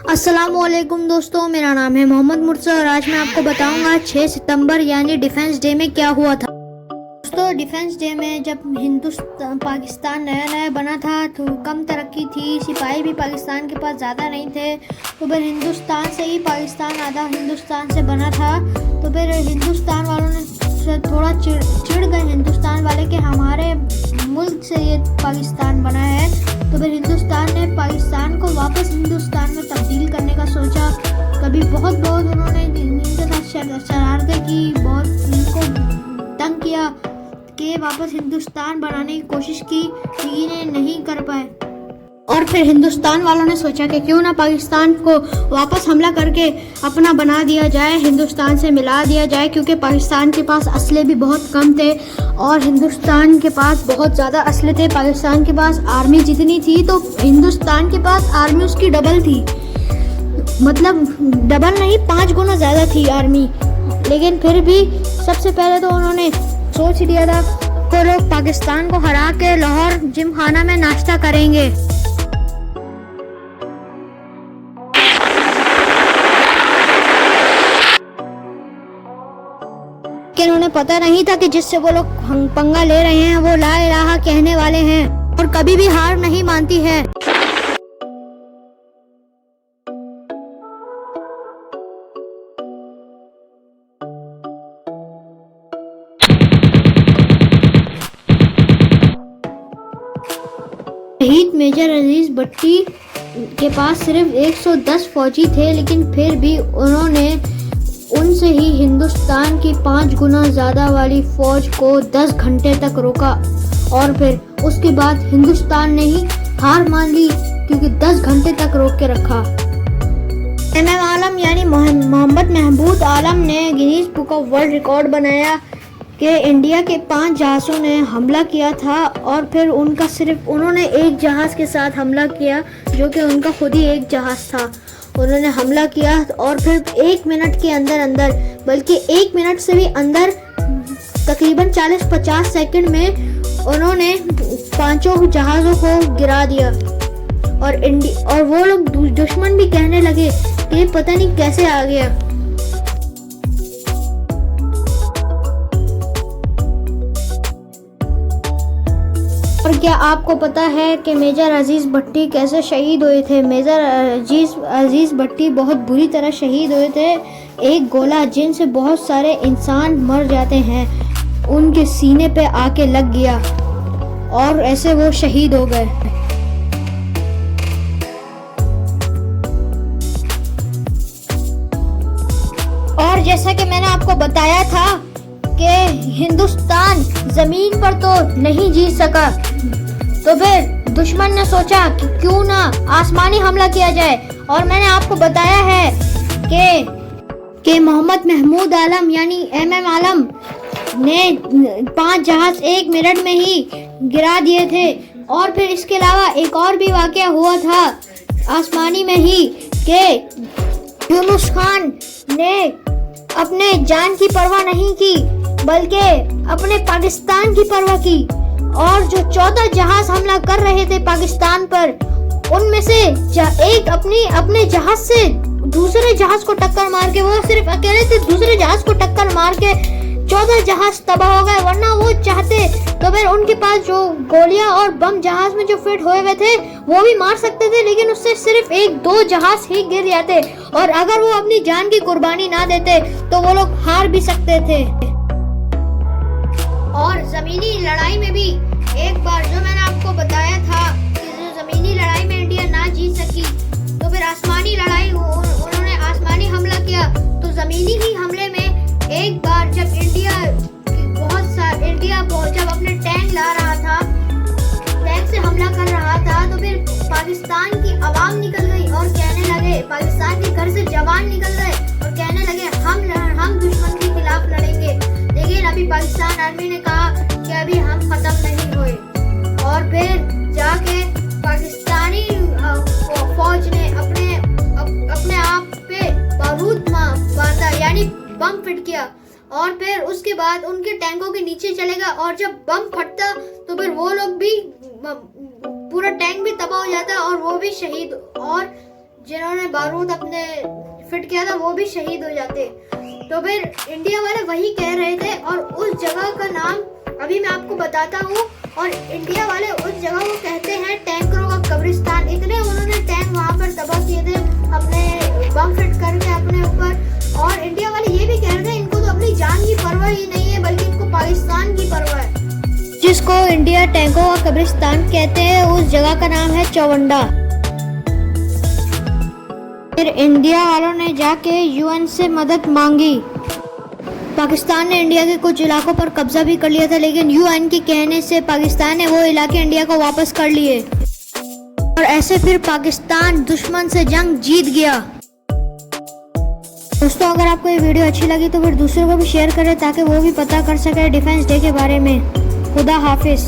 अस्सलामुअलैकुम दोस्तों, मेरा नाम है मोहम्मद मुर्सा और आज मैं आपको बताऊंगा 6 सितंबर यानी डिफेंस डे में क्या हुआ था। दोस्तों, डिफेंस डे में जब पाकिस्तान नया नया बना था तो कम तरक्की थी, सिपाही भी पाकिस्तान के पास ज़्यादा नहीं थे। तो फिर हिंदुस्तान से ही पाकिस्तान आधा हिंदुस्तान से बना था। तो फिर हिंदुस्तान वालों ने थोड़ा चिढ़ गए हिंदुस्तान वाले कि हमारे मुल्क से ये पाकिस्तान बना है। तो फिर हिंदुस्तान ने पाकिस्तान को वापस हिंदुस्तान में तब्दील करने का सोचा। कभी बहुत उन्होंने इनके साथ शरारतें की, बहुत इनको तंग किया कि वापस हिंदुस्तान बनाने की कोशिश की, लेकिन ये नहीं कर पाए। और फिर हिंदुस्तान वालों ने सोचा कि क्यों ना पाकिस्तान को वापस हमला करके अपना बना दिया जाए, हिंदुस्तान से मिला दिया जाए, क्योंकि पाकिस्तान के पास असले भी बहुत कम थे और हिंदुस्तान के पास बहुत ज़्यादा असले थे। पाकिस्तान के पास आर्मी जितनी थी तो हिंदुस्तान के पास आर्मी उसकी डबल थी, मतलब डबल नहीं 5 गुना ज़्यादा थी आर्मी। लेकिन फिर भी सबसे पहले तो उन्होंने सोच लिया था तो लोग पाकिस्तान को हरा के लाहौर जिमखाना में नाश्ता करेंगे। लेकिन उन्हें पता नहीं था कि जिससे वो लोग पंगा ले रहे हैं वो ला इलाहा कहने वाले हैं और कभी भी हार नहीं मानती है। शहीद मेजर अजीज भट्टी के पास सिर्फ 110 फौजी थे, लेकिन फिर भी उन्होंने उनसे ही हिंदुस्तान की 5 गुना ज़्यादा वाली फौज को 10 घंटे तक रोका। और फिर उसके बाद हिंदुस्तान ने ही हार मान ली, क्योंकि 10 घंटे तक रोक के रखा। एमएम आलम यानी मोहम्मद महमूद आलम ने Guinness book of world record बनाया कि इंडिया के 5 जहाज़ों ने हमला किया था और फिर उन्होंने एक जहाज़ के साथ हमला किया जो कि उनका खुद ही एक जहाज़ था। उन्होंने हमला किया और फिर 1 मिनट के अंदर बल्कि 1 मिनट से भी अंदर तकरीबन 40-50 सेकंड में उन्होंने 5 जहाज़ों को गिरा दिया। और वो लोग दुश्मन भी कहने लगे कि पता नहीं कैसे आ गया। और क्या आपको पता है कि मेजर अजीज भट्टी कैसे शहीद हुए थे? मेजर अजीज भट्टी बहुत बुरी तरह शहीद हुए थे। एक गोला जिनसे बहुत सारे इंसान मर जाते हैं उनके सीने पे आके लग गया और ऐसे वो शहीद हो गए। और जैसा कि मैंने आपको बताया था कि हिंदुस्तान जमीन पर तो नहीं जीत सका, तो फिर दुश्मन ने सोचा कि क्यों ना आसमानी हमला किया जाए। और मैंने आपको बताया है कि मोहम्मद महमूद आलम यानी एमएम आलम ने 5 जहाज 1 मिनट में ही गिरा दिए थे। और फिर इसके अलावा एक और भी वाकया हुआ था आसमानी में ही कि यूनुस खान ने अपने जान की परवाह नहीं की बल्कि अपने पाकिस्तान की परवाह की। और जो 14 जहाज हमला कर रहे थे पाकिस्तान पर, उनमें से एक अपने जहाज से दूसरे जहाज को टक्कर मार के, वो सिर्फ अकेले थे, दूसरे जहाज को टक्कर मार के 14 जहाज तबाह हो गए। वरना वो चाहते तो फिर उनके पास जो गोलियां और बम जहाज में जो फिट हुए हुए थे वो भी मार सकते थे, लेकिन उससे सिर्फ 1-2 जहाज ही गिर जाते। और अगर वो अपनी जान की कुर्बानी ना देते तो वो लोग हार भी सकते थे। और जमीनी लड़ाई में भी एक बार जो मैंने आपको बताया था कि जो जमीनी लड़ाई में इंडिया ना जीत सकी, तो फिर आसमानी लड़ाई उन्होंने आसमानी हमला किया। तो जमीनी ही हमले में एक बार जब इंडिया जब अपने टैंक ला रहा था, टैंक से हमला कर रहा था, तो फिर पाकिस्तान की आवाम निकल गई और कहने लगे, पाकिस्तान के घर से जवान निकल गए और कहने लगे हम दुश्मन के खिलाफ लड़ेंगे। लेकिन अभी पाकिस्तान आर्मी ने कहा कि अभी हम खत्म नहीं हुए। और फिर जाके पाकिस्तानी फौज ने अपने आप पे बारूद बांधा यानी बम फिट किया। और फिर उसके बाद उनके टैंकों के नीचे चलेगा और जब बम फटता तो फिर वो लोग भी पूरा टैंक भी तबाह हो जाता और वो भी शहीद। और जिन्होंने बारूद अपने फिट किया था वो भी शहीद हो जाते। तो फिर इंडिया वाले वही कह रहे थे और उस जगह का नाम अभी मैं आपको बताता हूँ। और इंडिया वाले उस जगह को कहते हैं टैंकरों का कब्रिस्तान। इतने उन्होंने टैंक वहाँ पर तबाह किए थे अपने बम फिट करके अपने ऊपर। और इंडिया वाले ये भी कह रहे थे इनको तो अपनी जान की परवाह ही नहीं है बल्कि इनको पाकिस्तान की परवाह है। जिसको इंडिया टैंकों का कब्रिस्तान कहते हैं, उस जगह का नाम है चौवंडा। फिर इंडिया वालों ने जाके यूएन से मदद मांगी। पाकिस्तान ने इंडिया के कुछ इलाकों पर कब्जा भी कर लिया था, लेकिन यूएन के कहने से पाकिस्तान ने वो इलाके इंडिया को वापस कर लिए और ऐसे फिर पाकिस्तान दुश्मन से जंग जीत गया। दोस्तों, अगर आपको ये वीडियो अच्छी लगी तो फिर दूसरों को भी शेयर करें ताकि वो भी पता कर सके डिफेंस डे के बारे में। खुदा हाफिज।